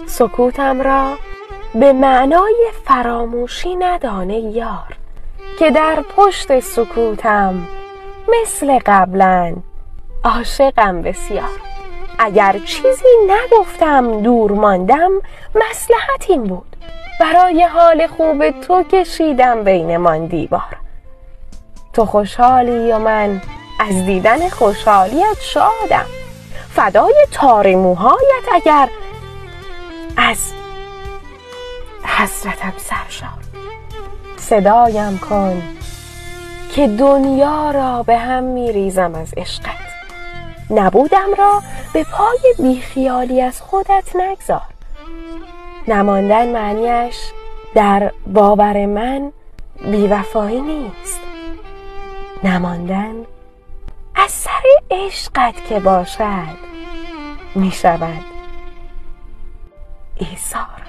سکوتم را به معنای فراموشی ندانه یار، که در پشت سکوتم مثل قبلا عاشقم بسیار. اگر چیزی نگفتم دور ماندم، مصلحت این بود، برای حال خوب تو کشیدم بینمان دیوار. تو خوشحالی و من از دیدن خوشحالیت شادم، فدای تار موهایت اگر از حسرتم سرشار. صدایم کن که دنیا را به هم میریزم از عشقت، نبودم را به پای بیخیالی از خودت نگذار. نماندن معنیش در باور من بیوفایی نیست، نماندن از سر عشقت که باشد می شود ایثار.